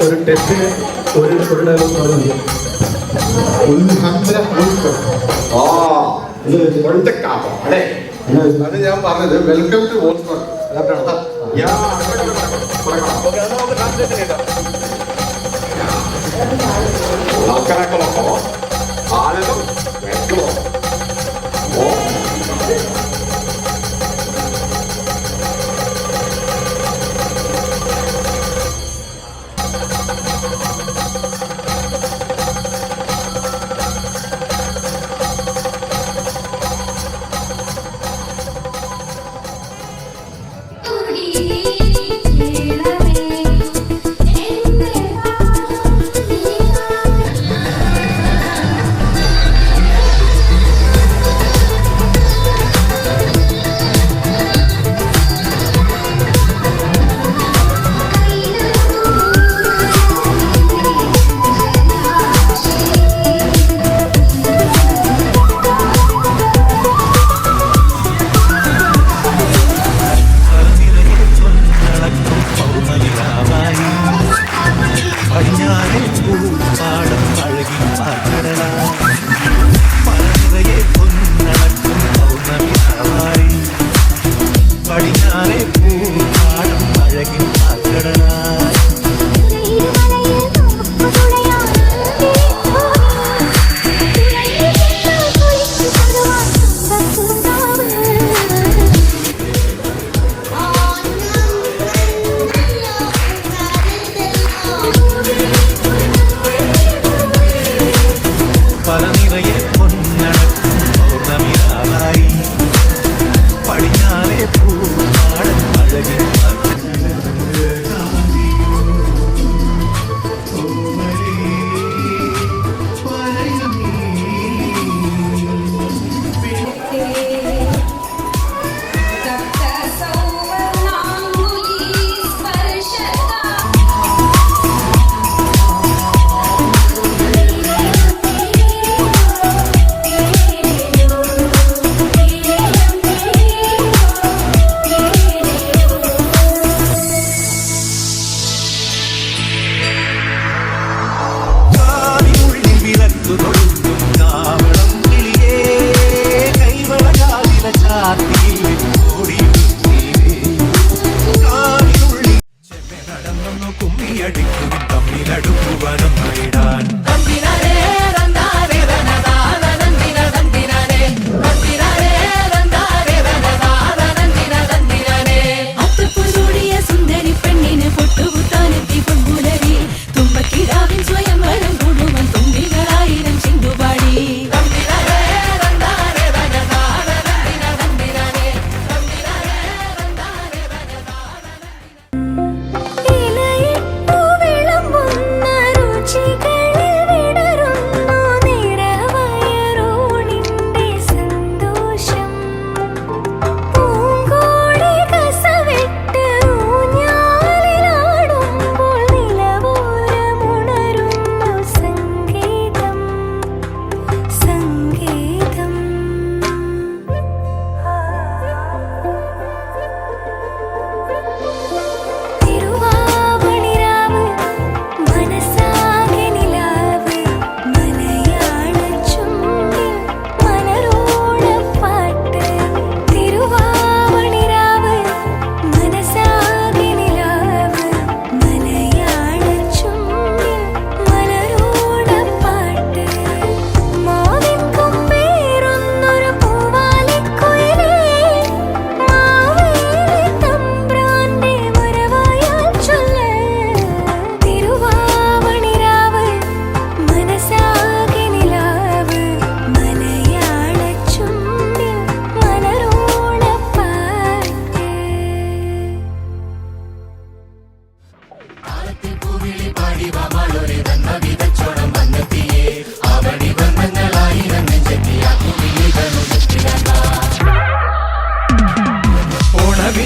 ഒരു ടെസ്റ്റിന് ഒരു ഡയലോഗ് പറഞ്ഞു അത് ഞാൻ പറഞ്ഞത് വെൽക്കം ടു വോൾസ്ബർഗ്.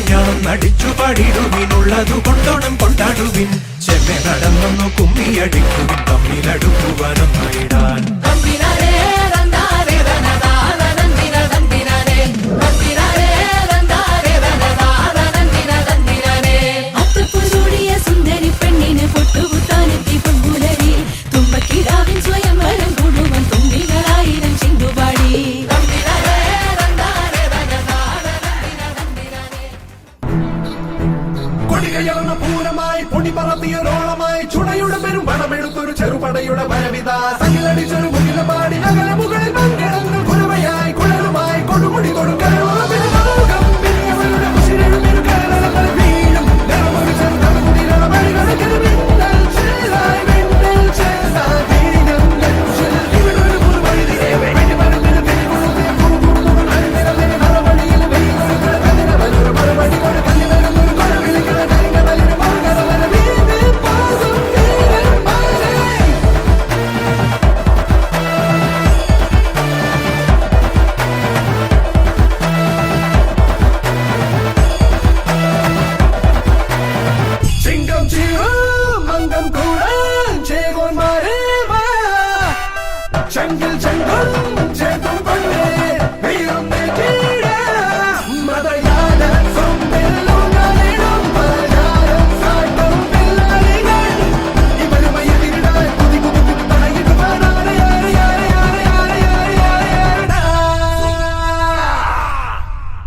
കല്യാണം നടിച്ചു പാടിടുവിനുള്ളതു കൊണ്ടോണം കൊണ്ടാടുവിൻ ചെമ്മെ നടന്നു കുമ്മിയടിക്കുവിൻ തമ്മിലടുക്കുവാനൊന്നിടാൻ സുന്ദരി പെണ്ണിന് പൊട്ടുകുത്താനെത്തി പൊങ്കുലരി തുമ്പക്കിടാവിൻ സ്വയംവരം കൂടുവൻ തുമ്പികളായിരം ചിന്തുപാടി കൊടികയർന്ന പൂരമായി പൊടി പറത്തിയൊരോളമായി ചുണയുടെ പെരും പണമെടുത്തൊരു ചെറുപടയുടെ വരവിത സകിലടിച്ചൊരു മുകിലപാടി അകല മുകളിൽ പങ്കിടങ്ങൾ കുരവയായി കുഴലുമായി കൊടുമുടി കൊടുക്കൽ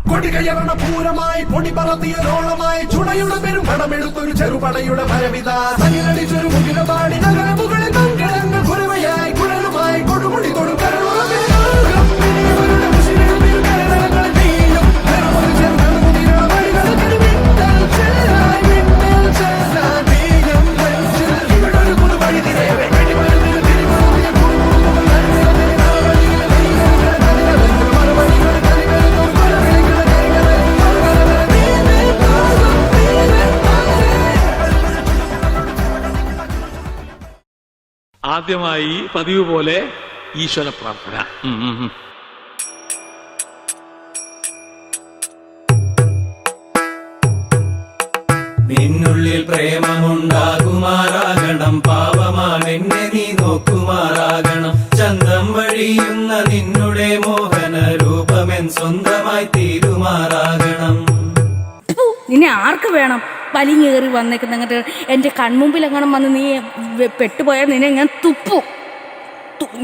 കൊടികയർന്ന പൂരമായി പൊടി പറത്തിയൊരോളമായി ചുണയുടെ പെരും പണമെടുത്തൊരു ചെറുപടയുടെ വരവിത സകിലടിച്ചൊരു മുകിലപാടി നഗര മുകളിൽ പങ്കിടങ്ങൾ കുരവയായി കുഴലുമായി കൊടുമുടി കൊടുക്കൽ ആദ്യമായി പതിവ് പോലെ ഈശ്വര പ്രാർത്ഥന. നിന്നുള്ളിൽ പ്രേമമുണ്ടാകുമാറാകണം പാവമാണെന്നെ നീ നോക്കുമാറാകണം ചന്തം വഴിയുന്ന നിന്നുടെ മോഹന രൂപമെൻ സ്വന്തമായി തീരുമാറാകണം. നിന്നെ ആർക്ക് വേണം വലിഞ്ഞേറി വന്നേക്കുന്ന അങ്ങോട്ട് എൻ്റെ കൺമുമ്പിൽ എങ്ങനെ വന്ന് നീ പെട്ടുപോയാൽ നിന്നെ ഞാൻ തുപ്പും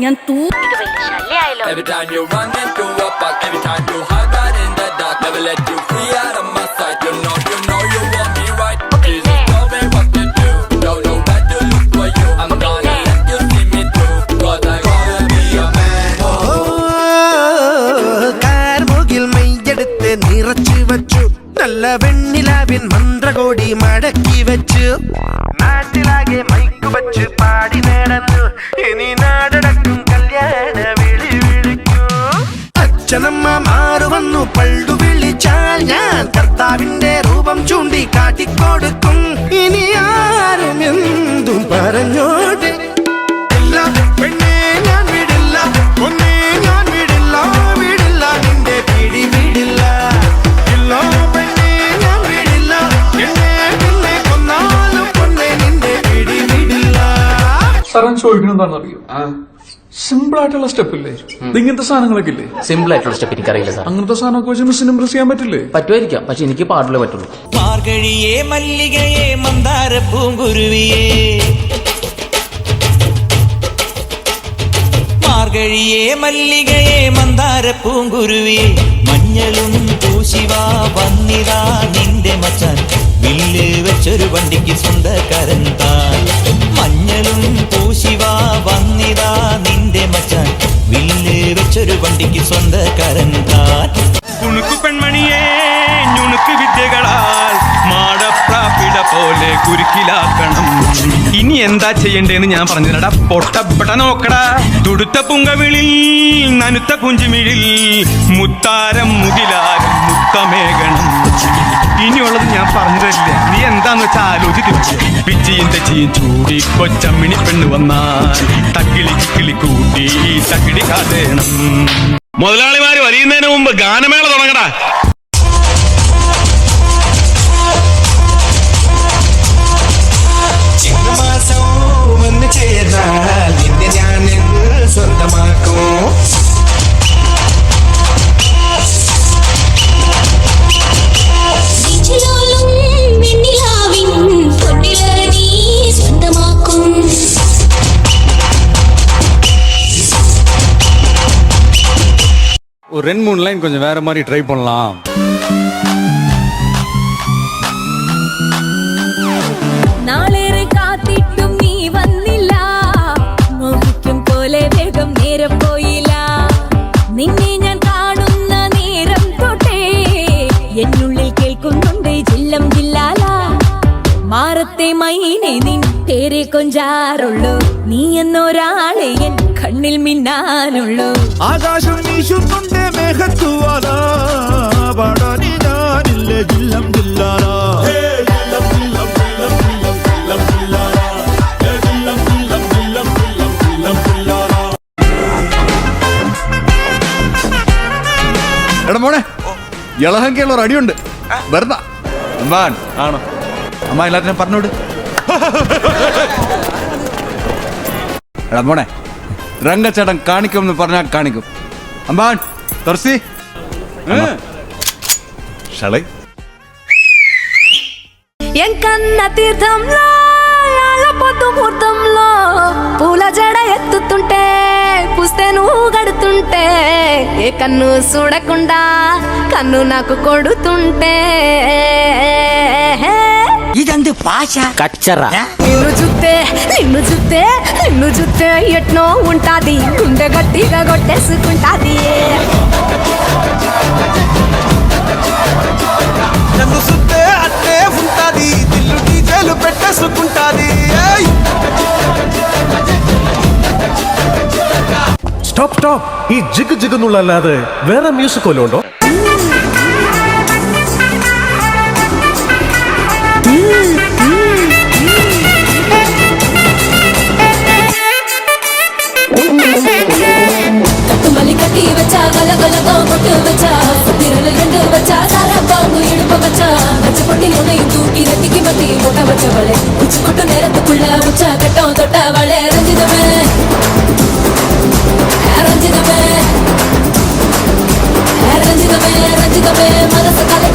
ഞാൻ Every time you run into a park, every time you hide right in the dark, never let you free out of my sight. You know you want me right. Jesus told me what to do. Don't know where to look for you. I'm gonna let you see me through. 'Cause I gotta be a man. കാർമുകിൽ മൈയെടുത്ത് നിറച്ചു വച്ചു നല്ല വെണ്ണിലാവിൻ മന്ത്രകോടി മടക്കി വെച്ചു നാട്ടിലാകെ mic വച്ച് പാടി നേടന്നു ഇനി നാടടക്കും കല്യാണ വിളി വിളിക്കൂ അച്ഛനമ്മ മാറു വന്നു പള്ളു വിളിച്ചാൽ ഞാൻ കർത്താവിന്റെ രൂപം ചൂണ്ടി കാട്ടിക്കൊടുക്കും ഇനി ആരും എന്തും പറഞ്ഞോട്ടെ എല്ലാ പെണ്ണേ ഞാൻ വിടില്ല ഒന്നേ ഞാൻ വിടില്ല വിടില്ല നിന്റെ പിടി വിടില്ല ഇല്ലോ പെണ്ണേ ഞാൻ വിടില്ല എന്നെ പിന്നെ കൊന്നാലും പൊന്നെ നിന്റെ പിടി വിടില്ല. സാറൻ ചോദിക്കണം എന്താണെന്ന് അറിയോ? സിമ്പിൾ ആയിട്ടുള്ള സ്റ്റെപ്പ് ഇല്ലേ? ഇങ്ങനത്തെ സാധനങ്ങളൊക്കെ ഇല്ലേ? സിമ്പിൾ ആയിട്ടുള്ള സ്റ്റെപ്പ് എനിക്കറിയില്ല സാർ. അങ്ങനത്തെ സാധനമൊക്കെ വെച്ച് മിസ്സിന് ഇംപ്രസ് ചെയ്യാൻ പറ്റില്ലേ? പറ്റുമായിരിക്കാം, പക്ഷെ എനിക്ക് പാടില്ലേ പറ്റുള്ളൂ. മാർഗഴിയേ മല്ലികയെ മന്ദാര പൂങ്കുരുവിയേ മാർഗഴിയേ മല്ലികയെ മന്ദാര പൂങ്കുരുവിയെ മഞ്ഞളും പൂശിവാ വന്നിതാ നിന്റെ മച്ചാൻ വില്ല് വെച്ചൊരു വണ്ടിക്ക് സ്വന്തക്കാരൻ താൻ മഞ്ഞളും പൂശിവാ വന്നിതാ നിന്റെ മച്ചാൻ വില്ല് വെച്ചൊരു വണ്ടിക്ക് സ്വന്തക്കാരൻ താൻ കുണുക്കു പെൺമണിയെ ഞുണുക്ക് വിദ്യകളാൽ മാടപ്രാപ്പിട പോലെ കുരുക്കിലാക്കണം. ഇനി എന്താ ചെയ്യണ്ടേന്ന് ഞാൻ പറഞ്ഞില്ലടാ പൊട്ടപ്പെട്ട നോക്കടാ. തുടുത്ത പുങ്കവിളിൽ നനുത്ത പുഞ്ചിമിഴിൽ മുത്താരം മുകിലാരം മുത്തമേകണം. ഇനിയുള്ളത് ഞാൻ പറഞ്ഞു തരില്ല, നീ എന്താന്ന് വെച്ചാൽ ആലോചിക്കും. പിച്ചിയും തെച്ചിയും ചൂടി കൊച്ചമ്മിണി പെണ്ണ് വന്നാൽ തക്കിളി കിക്കിളി കൂട്ടി തക്കിടി കാതേണം. മുതലാളിമാര് വരിയുന്നതിന് മുമ്പ് ഗാനമേള തുടങ്ങടാ. ஒரு 2-3 லைன் கொஞ்சம் வேற மாதிரி ட்ரை பண்ணலாம். നാളേറെ കാത്തിട്ടും നീ വന്നില്ല, മോഹിക്കും പോലെ വേഗം നേരം പോയില്ല. നിന്നെ ഞാൻ കാണുന്ന നേരം തൊട്ടേ എന്നുള്ളിൽ കേൾക്കുന്നുണ്ട് ജില്ലം ജില്ലാല. മാറത്തെ മൈനെ നിൻ പേരെ കൊഞ്ചാറുള്ളൂ, നീ എന്നൊരാളെ എൻ കണ്ണിൽ മിന്നാനുള്ളൂ. ആകാശം വീശുന്നുണ്ട് മേഘത്തുവാല, പാടാനി ഞാനില്ലേ ജില്ലം ജില്ലാല. എടാ മോനെ, ഇളഹങ്കയുള്ള ഒരു അടിയുണ്ട് വെറുതെ ആണോ? അമ്മ എല്ലാത്തിനും പറഞ്ഞോട്. എടാ മോനെ, രംഗച്ചേട്ടൻ കാണിക്കുമെന്ന് പറഞ്ഞാൽ കാണിക്കും. അമ്പാൻ തുറസി ഷളൈ ఎన్ కన్న తీర్థంలో పొద్దు ముహూర్తంలో పూల జడ ఎత్తుతుంటే పుస్తే నువ్వు గడుతుంటే ఏ కన్ను చూడకుండా కన్ను నాకు కొడుతుంటే ఇదంది భాష కచ్చరా నిన్ను చూస్తే ఎట్నో ఉంటాది, గుండె గట్టిగా కొట్టేసుకుంటాది. నన్ను సుత్తే అట్టే ఉంటాది, దిల్లు డీజేలు పెట్టేసుకుంటాది. സ്റ്റോപ്പ്. ഈ ജിഗ് ജിഗ് എന്നുള്ളല്ലാതെ വേറെ മ്യൂസിക് വല്ലതും ഉണ്ടോ? కట్టుమల్లి కట్టి వచ్చా, గలగలగా కొట్టు వచ్చా, తిరలు రెండు వచ్చా, సారా బాంబు ఇడుపు వచ్చా, వచ్చి పొట్టి ఉదయం తూటి రెట్టికి మట్టి కొట్ట వచ్చవಳೆ, ఉచ్చి కొట్టు నేరத்துக்குள்ள உச்ச கட்டம் தொட்டவளே. ரஞ்சிதமே ரஞ்சிதமே ரஞ்சிதமே ரஞ்சிதமே மனசு கலை